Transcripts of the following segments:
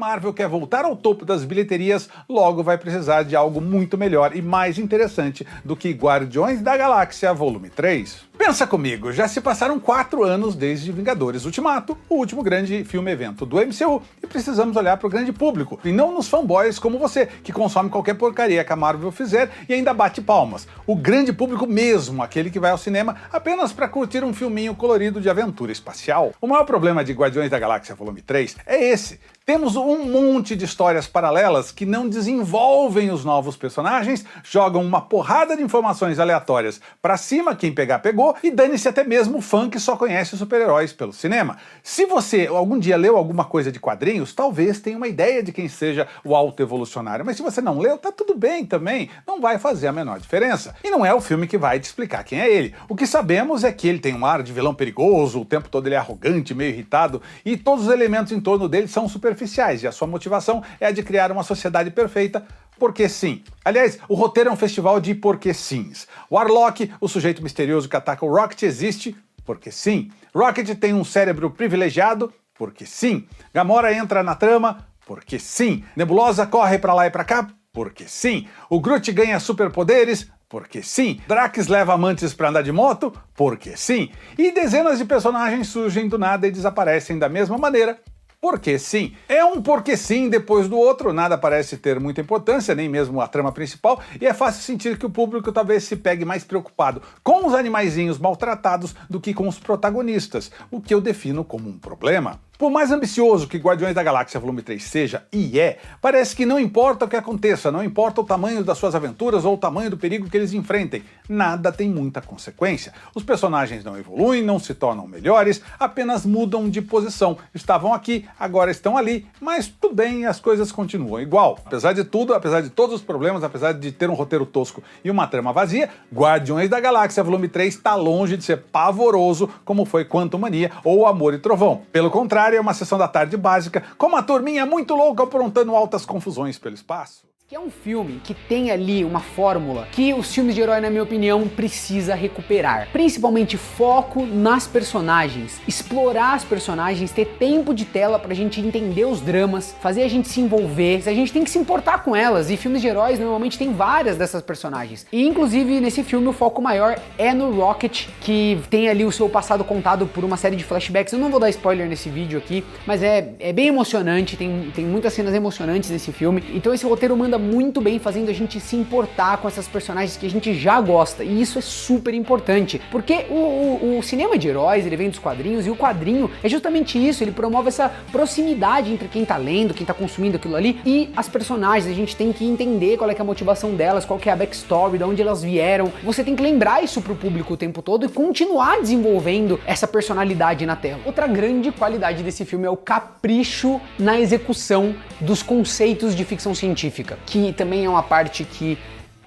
Marvel quer voltar ao topo das bilheterias, logo vai precisar de algo muito melhor e mais interessante do que Guardiões da Galáxia Volume 3. Pensa comigo, já se passaram 4 anos desde Vingadores Ultimato, o último grande filme-evento do MCU, e precisamos olhar para o grande público, e não nos fanboys como você, que consome qualquer porcaria que a Marvel fizer e ainda bate palmas. O grande público mesmo, aquele que vai ao cinema apenas para curtir um filminho colorido de aventura espacial. O maior problema de Guardiões da Galáxia Volume 3 é esse. Temos um monte de histórias paralelas que não desenvolvem os novos personagens, jogam uma porrada de informações aleatórias pra cima, quem pegar pegou, e dane-se até mesmo o fã que só conhece super-heróis pelo cinema. Se você algum dia leu alguma coisa de quadrinhos, talvez tenha uma ideia de quem seja o auto-evolucionário, mas se você não leu, tá tudo bem também, não vai fazer a menor diferença. E não é o filme que vai te explicar quem é ele. O que sabemos é que ele tem um ar de vilão perigoso, o tempo todo ele é arrogante, meio irritado, e todos os elementos em torno dele são superficiais, e a sua motivação é a de criar uma sociedade perfeita, porque sim. Aliás, o roteiro é um festival de porque sims. Warlock, o sujeito misterioso que ataca o Rocket, existe porque sim. Rocket tem um cérebro privilegiado porque sim. Gamora entra na trama porque sim. Nebulosa corre pra lá e pra cá porque sim. O Groot ganha superpoderes porque sim. Drax leva amantes pra andar de moto porque sim. E dezenas de personagens surgem do nada e desaparecem da mesma maneira porque sim. É um porque sim depois do outro, nada parece ter muita importância, nem mesmo a trama principal, e é fácil sentir que o público talvez se pegue mais preocupado com os animaizinhos maltratados do que com os protagonistas, o que eu defino como um problema. Por mais ambicioso que Guardiões da Galáxia Volume 3 seja, e é, parece que não importa o que aconteça, não importa o tamanho das suas aventuras ou o tamanho do perigo que eles enfrentem, nada tem muita consequência. Os personagens não evoluem, não se tornam melhores, apenas mudam de posição. Estavam aqui, agora estão ali, mas tudo bem, as coisas continuam igual. Apesar de tudo, apesar de todos os problemas, apesar de ter um roteiro tosco e uma trama vazia, Guardiões da Galáxia Volume 3 está longe de ser pavoroso como foi Quantumania ou Amor e Trovão. Pelo contrário, é uma sessão da tarde básica, com uma turminha muito louca aprontando altas confusões pelo espaço. Que é um filme que tem ali uma fórmula que os filmes de herói, na minha opinião, precisa recuperar. Principalmente foco nas personagens, explorar as personagens, ter tempo de tela pra gente entender os dramas, fazer a gente se envolver, a gente tem que se importar com elas, e filmes de heróis normalmente tem várias dessas personagens. E inclusive nesse filme o foco maior é no Rocket, que tem ali o seu passado contado por uma série de flashbacks. Eu não vou dar spoiler nesse vídeo aqui, mas é bem emocionante, tem muitas cenas emocionantes nesse filme. Então esse roteiro manda muito bem, fazendo a gente se importar com essas personagens que a gente já gosta, e isso é super importante, porque o cinema de heróis, ele vem dos quadrinhos, e o quadrinho é justamente isso, ele promove essa proximidade entre quem tá lendo, quem tá consumindo aquilo ali, e as personagens. A gente tem que entender qual é que é a motivação delas, qual que é a backstory, de onde elas vieram. Você tem que lembrar isso pro público o tempo todo e continuar desenvolvendo essa personalidade na tela. Outra grande qualidade desse filme é o capricho na execução dos conceitos de ficção científica, que também é uma parte que,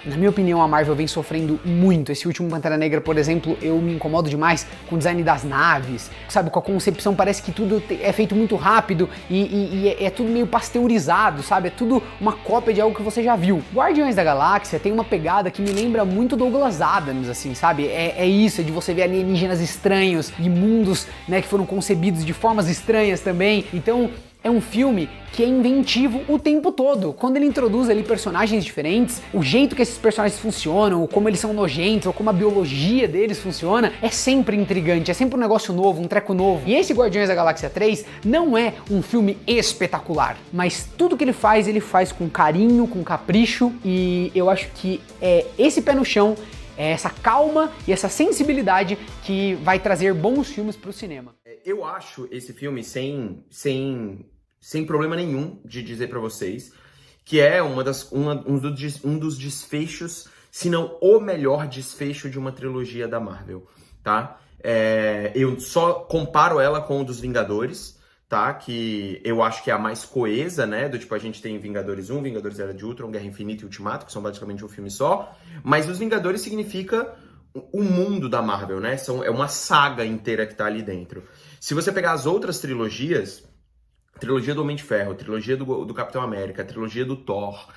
na minha opinião, a Marvel vem sofrendo muito. Esse último Pantera Negra, por exemplo, eu me incomodo demais com o design das naves, sabe, com a concepção, parece que tudo é feito muito rápido e é tudo meio pasteurizado, sabe, é tudo uma cópia de algo que você já viu. Guardiões da Galáxia tem uma pegada que me lembra muito Douglas Adams, assim, sabe, é isso, é de você ver alienígenas estranhos e mundos, né, que foram concebidos de formas estranhas também. Então é um filme que é inventivo o tempo todo. Quando ele introduz ali personagens diferentes, o jeito que esses personagens funcionam, ou como eles são nojentos, ou como a biologia deles funciona, é sempre intrigante, é sempre um negócio novo, um treco novo. E esse Guardiões da Galáxia 3 não é um filme espetacular, mas tudo que ele faz com carinho, com capricho, e eu acho que é esse pé no chão, é essa calma e essa sensibilidade que vai trazer bons filmes para o cinema. Eu acho esse filme sem problema nenhum de dizer pra vocês que é um dos desfechos, se não o melhor desfecho de uma trilogia da Marvel, tá? Eu só comparo ela com o dos Vingadores, tá? Que eu acho que é a mais coesa, né? Do tipo, a gente tem Vingadores 1, Vingadores Era de Ultron, Guerra Infinita e Ultimato, que são basicamente um filme só, mas os Vingadores significa o mundo da Marvel, né? É uma saga inteira que tá ali dentro. Se você pegar as outras trilogias, a trilogia do Homem de Ferro, a trilogia do Capitão América, a trilogia do Thor,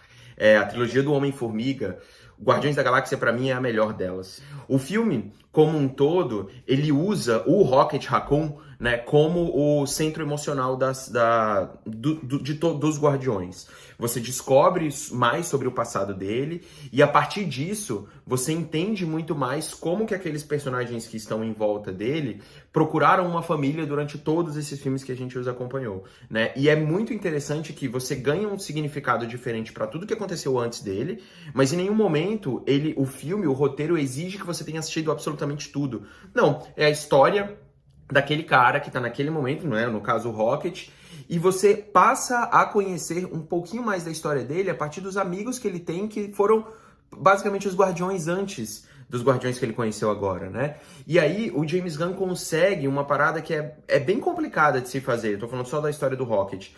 a trilogia do Homem-Formiga, Guardiões da Galáxia, pra mim, é a melhor delas. O filme, como um todo, ele usa o Rocket Raccoon, né, como o centro emocional dos Guardiões. Você descobre mais sobre o passado dele e a partir disso você entende muito mais como que aqueles personagens que estão em volta dele procuraram uma família durante todos esses filmes que a gente os acompanhou, né? E é muito interessante que você ganha um significado diferente para tudo que aconteceu antes dele, mas em nenhum momento o roteiro exige que você tenha assistido absolutamente tudo. Não, é a história daquele cara que tá naquele momento, não é? No caso o Rocket, e você passa a conhecer um pouquinho mais da história dele a partir dos amigos que ele tem, que foram basicamente os Guardiões antes dos Guardiões que ele conheceu agora, né? E aí o James Gunn consegue uma parada que é bem complicada de se fazer. Eu tô falando só da história do Rocket.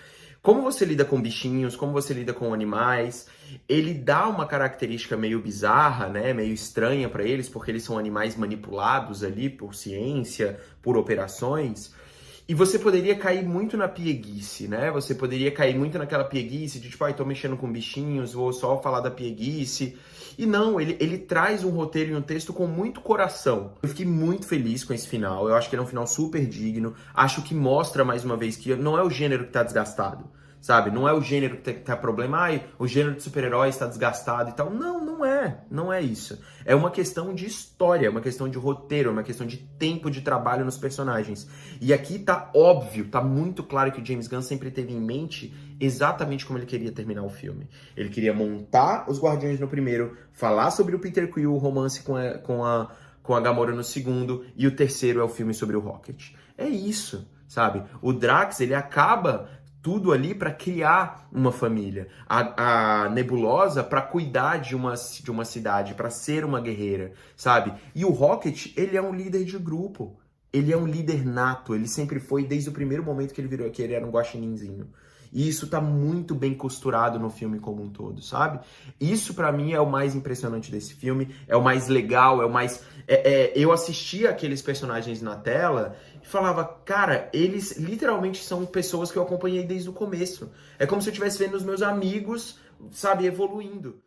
Como você lida com bichinhos, como você lida com animais, ele dá uma característica meio bizarra, né, meio estranha para eles, porque eles são animais manipulados ali por ciência, por operações. E você poderia cair muito na pieguice, né? Você poderia cair muito naquela pieguice de tipo, tô mexendo com bichinhos, vou só falar da pieguice. E não, ele traz um roteiro e um texto com muito coração. Eu fiquei muito feliz com esse final, eu acho que ele é um final super digno. Acho que mostra mais uma vez que não é o gênero que tá desgastado, sabe? Não é o gênero que tá problema, o gênero de super-heróis tá desgastado e tal. Não é isso. É uma questão de história, é uma questão de roteiro, é uma questão de tempo de trabalho nos personagens. E aqui tá óbvio, tá muito claro que o James Gunn sempre teve em mente exatamente como ele queria terminar o filme. Ele queria montar os Guardiões no primeiro, falar sobre o Peter Quill, o romance com a Gamora no segundo, e o terceiro é o filme sobre o Rocket. É isso, sabe? O Drax, ele acaba tudo ali para criar uma família. A Nebulosa para cuidar de uma cidade, para ser uma guerreira, sabe? E o Rocket, ele é um líder de grupo. Ele é um líder nato. Ele sempre foi, desde o primeiro momento que ele virou aqui, ele era um guaxininzinho. E isso tá muito bem costurado no filme como um todo, sabe? Isso pra mim é o mais impressionante desse filme, é o mais legal, é o mais... eu assistia aqueles personagens na tela e falava, cara, eles literalmente são pessoas que eu acompanhei desde o começo. É como se eu estivesse vendo os meus amigos, sabe, evoluindo.